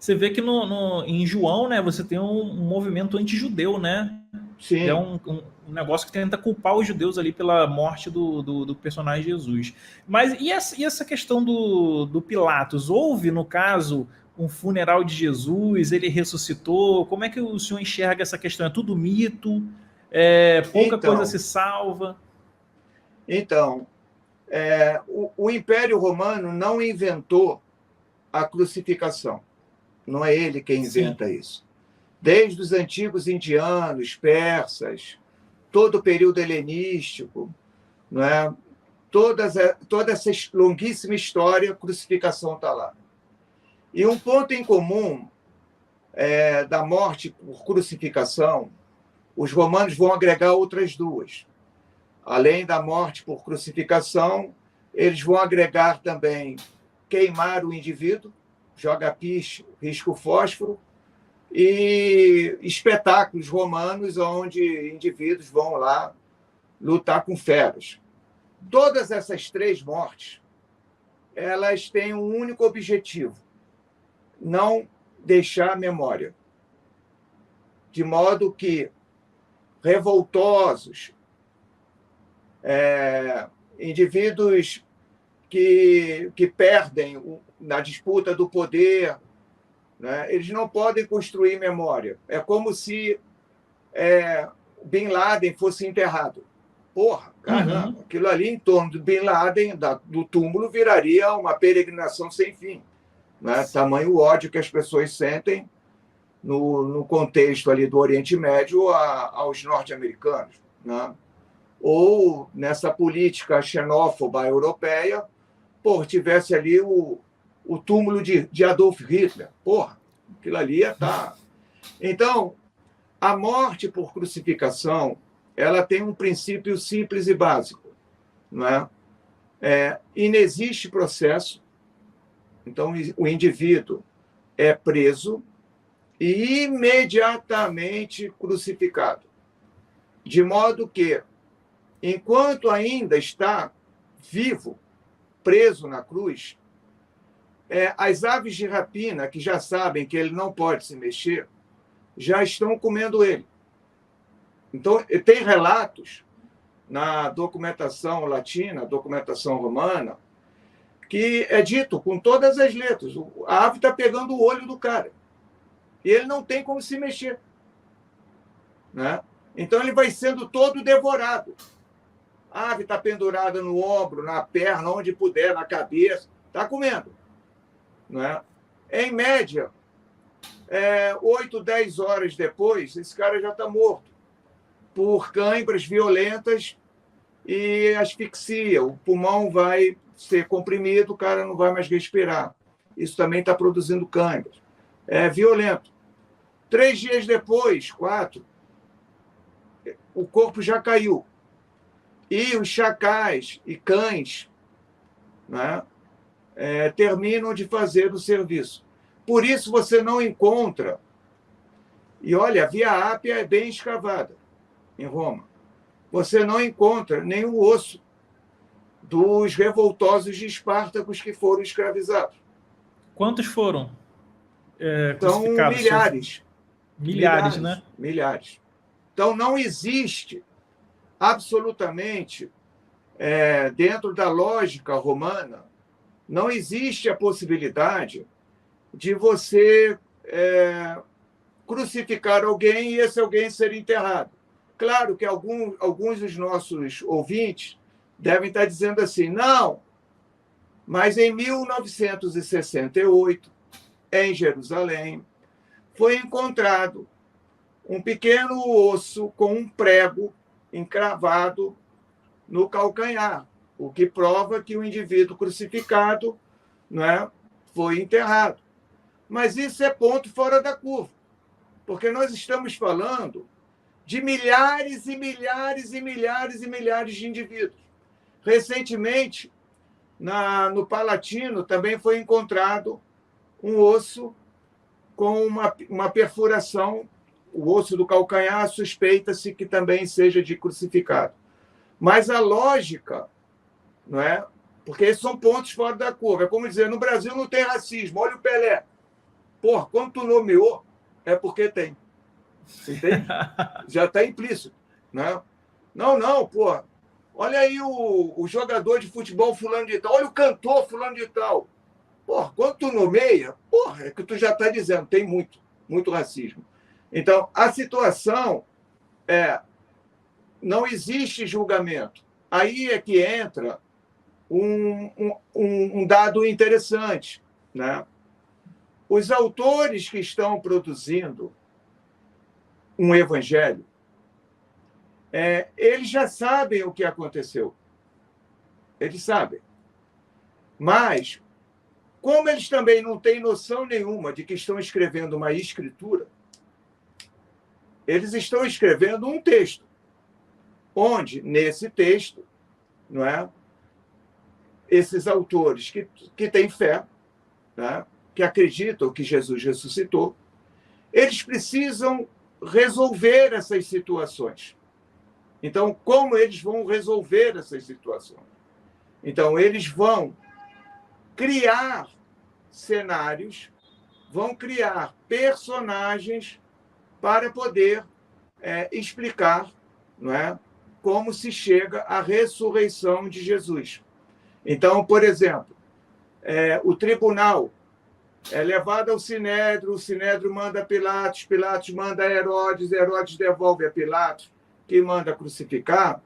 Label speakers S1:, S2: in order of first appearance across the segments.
S1: Você vê que em João, né, você tem um movimento anti-judeu, né? É
S2: Sim.
S1: um negócio que tenta culpar os judeus ali pela morte do personagem Jesus. Mas e essa questão do Pilatos? Houve, no caso, um funeral de Jesus? Ele ressuscitou? Como é que o senhor enxerga essa questão? É tudo mito? Pouca coisa se
S2: Então,
S1: salva?
S2: então o Império Romano não inventou a crucificação. Não é ele quem
S1: Sim.
S2: inventa isso. Desde os antigos indianos, persas, todo o período helenístico, não é? Toda essa longuíssima história, a crucificação está lá. E um ponto em comum da morte por crucificação, os romanos vão agregar outras duas. Além da morte por crucificação, eles vão agregar também queimar o indivíduo, joga piche, risco fósforo, e espetáculos romanos onde indivíduos vão lá lutar com feras. Todas essas três mortes, elas têm um único objetivo: não deixar memória. De modo que revoltosos, indivíduos que perdem na disputa do poder, né? Eles não podem construir memória. É como se Bin Laden fosse enterrado. Porra,
S1: Uhum.
S2: caramba, aquilo ali em torno do Bin Laden, do túmulo, viraria uma peregrinação sem fim. Né? Tamanho ódio que as pessoas sentem no contexto ali do Oriente Médio aos norte-americanos. Né? Ou nessa política xenófoba europeia, tivesse ali o túmulo de Adolf Hitler. Porra, aquilo ali ia estar. Então, a morte por crucificação, ela tem um princípio simples e básico. Não é? Inexiste processo, então o indivíduo é preso e imediatamente crucificado. De modo que, enquanto ainda está vivo, preso na cruz, as aves de rapina, que já sabem que ele não pode se mexer, já estão comendo ele. Então, tem relatos na documentação latina, documentação romana, que é dito com todas as letras: a ave está pegando o olho do cara e ele não tem como se mexer. Né? Então, ele vai sendo todo devorado. A ave está pendurada no ombro, na perna, onde puder, na cabeça, está comendo. Né? Em média, 8, 10 horas depois, esse cara já está morto por câimbras violentas e asfixia. O pulmão vai ser comprimido, o cara não vai mais respirar. Isso também está produzindo câimbras. É violento. 3 dias depois, 4, o corpo já caiu. E os chacais e cães, né, terminam de fazer o serviço. Por isso você não encontra. E olha, a Via Ápia é bem escavada em Roma. Você não encontra nenhum osso dos revoltosos de Espartacos que foram escravizados.
S1: Quantos foram
S2: São
S1: crucificados?
S2: milhares.
S1: Milhares, né?
S2: Milhares. Então, não existe absolutamente, dentro da lógica romana, não existe a possibilidade de você crucificar alguém e esse alguém ser enterrado. Claro que alguns dos nossos ouvintes devem estar dizendo assim: não, mas em 1968, em Jerusalém, foi encontrado um pequeno osso com um prego encravado no calcanhar, o que prova que o indivíduo crucificado, né, foi enterrado. Mas isso é ponto fora da curva, porque nós estamos falando de milhares e milhares e milhares e milhares de indivíduos. Recentemente, no Palatino, também foi encontrado um osso com uma perfuração, o osso do calcanhar, suspeita-se que também seja de crucificado. Mas a lógica, não é? Porque esses são pontos fora da curva. É como dizer, no Brasil não tem racismo, olha o Pelé. Porra, quando tu nomeou, é porque tem. Entende? Já está implícito. Né? Não, porra. Olha aí o jogador de futebol fulano de tal. Olha o cantor fulano de tal. Porra, quando tu nomeia, porra, é que tu já está dizendo, tem muito racismo. Então, a situação não existe julgamento. Aí é que entra um dado interessante. Né? Os autores que estão produzindo um evangelho, eles já sabem o que aconteceu. Eles sabem. Mas, como eles também não têm noção nenhuma de que estão escrevendo uma escritura, eles estão escrevendo um texto, onde, nesse texto, não é, esses autores que têm fé, né, que acreditam que Jesus ressuscitou, eles precisam resolver essas situações. Então, como eles vão resolver essas situações? Então, eles vão criar cenários, vão criar personagens para poder explicar, não é, como se chega à ressurreição de Jesus. Então, por exemplo, o tribunal é levado ao Sinédrio, o Sinédrio manda a Pilatos, Pilatos manda a Herodes, Herodes devolve a Pilatos, que manda crucificar.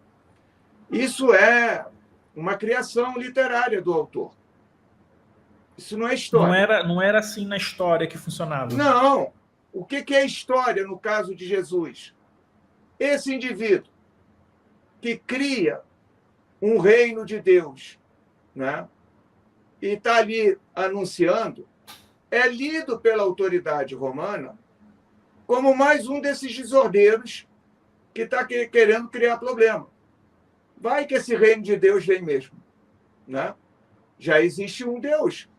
S2: Isso é uma criação literária do autor. Isso não é história.
S1: Não era assim na história que funcionava.
S2: Não. O que é história no caso de Jesus? Esse indivíduo que cria um reino de Deus, né, e está ali anunciando, é lido pela autoridade romana como mais um desses desordeiros que está querendo criar problema. Vai que esse reino de Deus vem mesmo. Né? Já existe um Deus,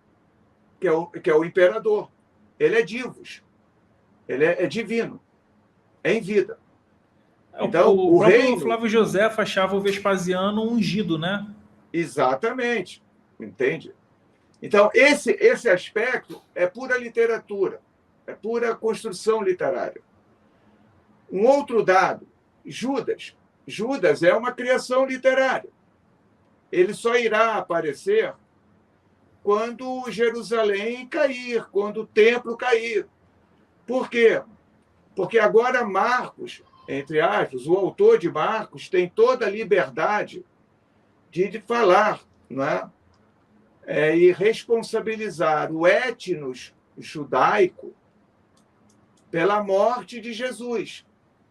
S2: que é o imperador. Ele é divus. Ele é divino. É em vida.
S1: Então, o próprio reino... Flávio José achava o Vespasiano ungido, né?
S2: Exatamente. Entende? Então, esse aspecto é pura literatura. É pura construção literária. Um outro dado, Judas. Judas é uma criação literária. Ele só irá aparecer quando Jerusalém cair, quando o templo cair. Por quê? Porque agora Marcos, entre aspas, o autor de Marcos, tem toda a liberdade de falar, não é? E responsabilizar o etnos judaico pela morte de Jesus.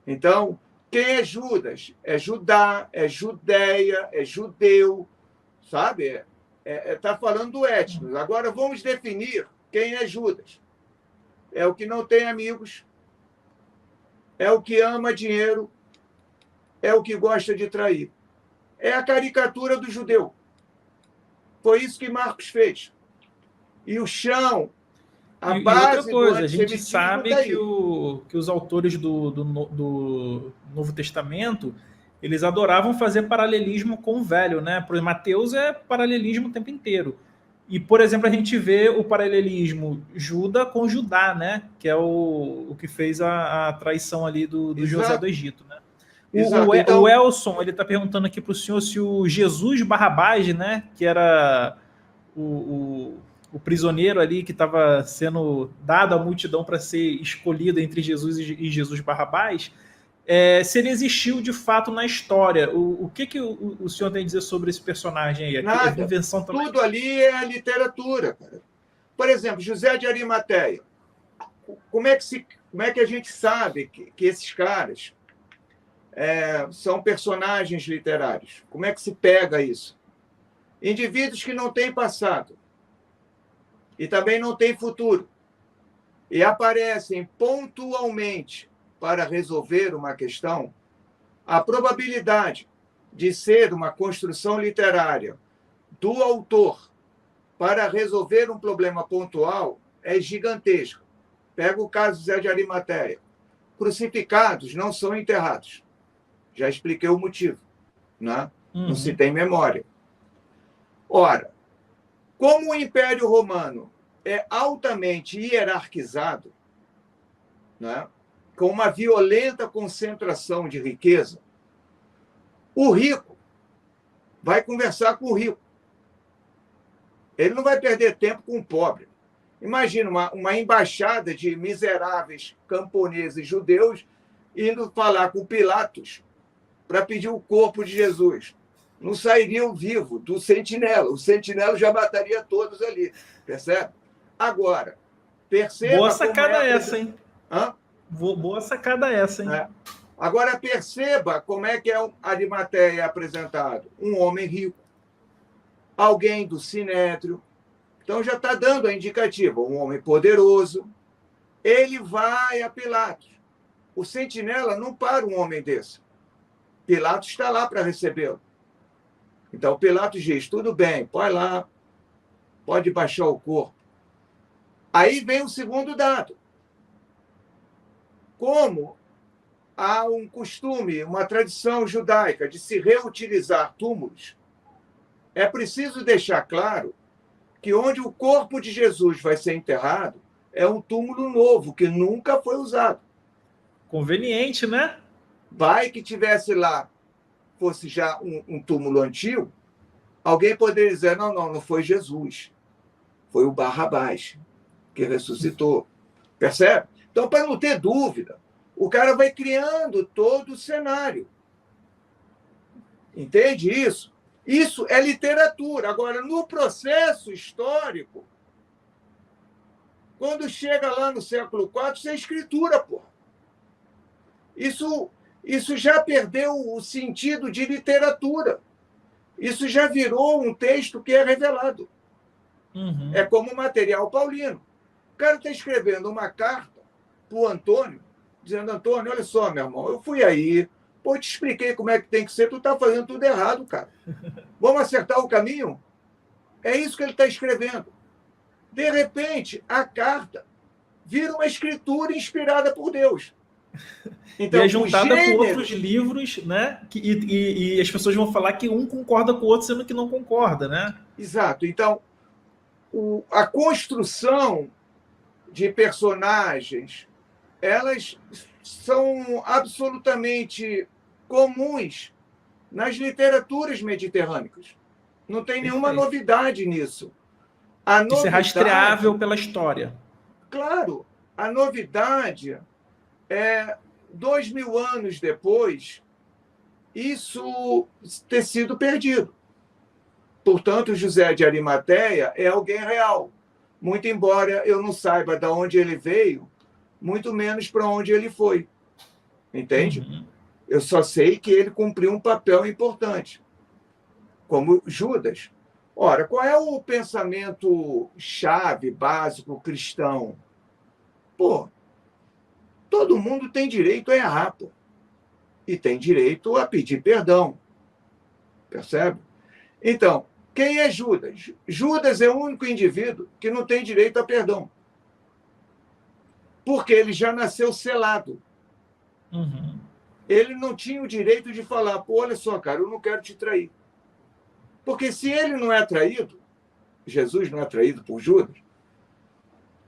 S2: Então, quem é Judas? É Judá, é Judeia, é judeu, sabe? Está falando do etnos. Agora, vamos definir quem é Judas. É o que não tem amigos, é o que ama dinheiro, é o que gosta de trair. É a caricatura do judeu. Foi isso que Marcos fez. E o chão, a base
S1: outra coisa,
S2: do
S1: a gente sabe que os autores do Novo Testamento, eles adoravam fazer paralelismo com o Velho, né? Por Mateus é paralelismo o tempo inteiro. E, por exemplo, a gente vê o paralelismo Judas com Judá, né? Que é o que fez a traição ali do José do Egito, né?
S2: Então...
S1: O Elson, ele está perguntando aqui para o senhor se o Jesus Barrabás, né? Que era o prisioneiro ali que estava sendo dado à multidão para ser escolhido entre Jesus e Jesus Barrabás, se ele existiu de fato na história. O que o senhor tem a dizer sobre esse personagem aí?
S2: Nada.
S1: Invenção também?
S2: Tudo ali é literatura, cara. Por exemplo, José de Arimateia. Como é que a gente sabe que esses caras são personagens literários? Como é que se pega isso? Indivíduos que não têm passado e também não têm futuro e aparecem pontualmente para resolver uma questão, a probabilidade de ser uma construção literária do autor para resolver um problema pontual é gigantesca. Pega o caso de José de Arimateia. Crucificados não são enterrados. Já expliquei o motivo. Né? Não se tem memória. Ora, como o Império Romano é altamente hierarquizado, né? Com uma violenta concentração de riqueza, o rico vai conversar com o rico. Ele não vai perder tempo com o pobre. Imagina uma embaixada de miseráveis camponeses judeus indo falar com Pilatos para pedir o corpo de Jesus. Não sairiam vivos do sentinela. O sentinela já mataria todos ali. Percebe? Agora, perceba.
S1: Boa sacada essa, hein?
S2: Hã?
S1: Boa sacada essa, hein?
S2: É. Agora, perceba como é que Arimateia é apresentado. Um homem rico, alguém do sinédrio. Então, já está dando a indicativa. Um homem poderoso. Ele vai a Pilatos. O sentinela não para um homem desse. Pilatos está lá para recebê-lo. Então, Pilatos diz, tudo bem, pode ir lá, pode baixar o corpo. Aí vem o segundo dado. Como há um costume, uma tradição judaica de se reutilizar túmulos, é preciso deixar claro que onde o corpo de Jesus vai ser enterrado é um túmulo novo, que nunca foi usado.
S1: Conveniente, né?
S2: Vai que tivesse lá, fosse já um túmulo antigo, alguém poderia dizer, não foi Jesus. Foi o Barrabás que ressuscitou. Percebe? Então, para não ter dúvida, o cara vai criando todo o cenário. Entende isso? Isso é literatura. Agora, no processo histórico, quando chega lá no século IV, isso é escritura, porra. Isso já perdeu o sentido de literatura. Isso já virou um texto que é revelado.
S1: Uhum.
S2: É como o material paulino. O cara está escrevendo uma carta para o Antônio, dizendo, Antônio, olha só, meu irmão, eu fui aí, te expliquei como é que tem que ser, tu está fazendo tudo errado, cara. Vamos acertar o caminho? É isso que ele está escrevendo. De repente, a carta vira uma escritura inspirada por Deus.
S1: Então, e é juntada com outros livros, né? E as pessoas vão falar que um concorda com o outro, sendo que não concorda, né?
S2: Exato. Então, a construção de personagens, elas são absolutamente comuns nas literaturas mediterrâneas. Não tem nenhuma novidade nisso.
S1: Isso é rastreável pela história.
S2: Claro, a novidade é 2000 anos depois, isso ter sido perdido. Portanto, José de Arimateia é alguém real. Muito embora eu não saiba de onde ele veio, muito menos para onde ele foi. Entende?
S1: Uhum.
S2: Eu só sei que ele cumpriu um papel importante, como Judas. Ora, qual é o pensamento chave, básico, cristão? Todo mundo tem direito a errar, pô. E tem direito a pedir perdão. Percebe? Então, quem é Judas? Judas é o único indivíduo que não tem direito a perdão. Porque ele já nasceu selado.
S1: Uhum.
S2: Ele não tinha o direito de falar, olha só, cara, eu não quero te trair. Porque se ele não é traído, Jesus não é traído por Judas,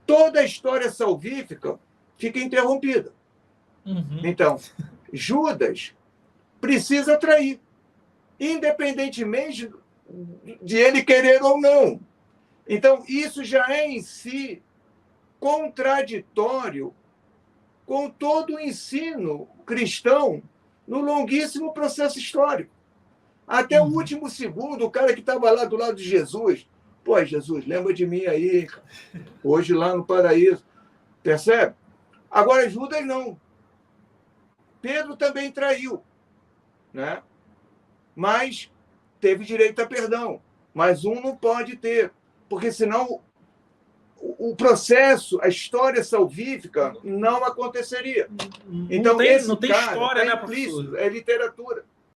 S2: toda a história salvífica fica interrompida.
S1: Uhum.
S2: Então, Judas precisa trair, independentemente de ele querer ou não. Então, isso já é em si contraditório com todo o ensino cristão no longuíssimo processo histórico. Até o último segundo, o cara que estava lá do lado de Jesus, Jesus, lembra de mim aí, cara. Hoje lá no paraíso. Percebe? Agora, Judas não. Pedro também traiu, né? Mas teve direito a perdão. Mas um não pode ter, porque senão o processo, a história salvífica não aconteceria. Então,
S1: não tem história, né, professor?
S2: É literatura.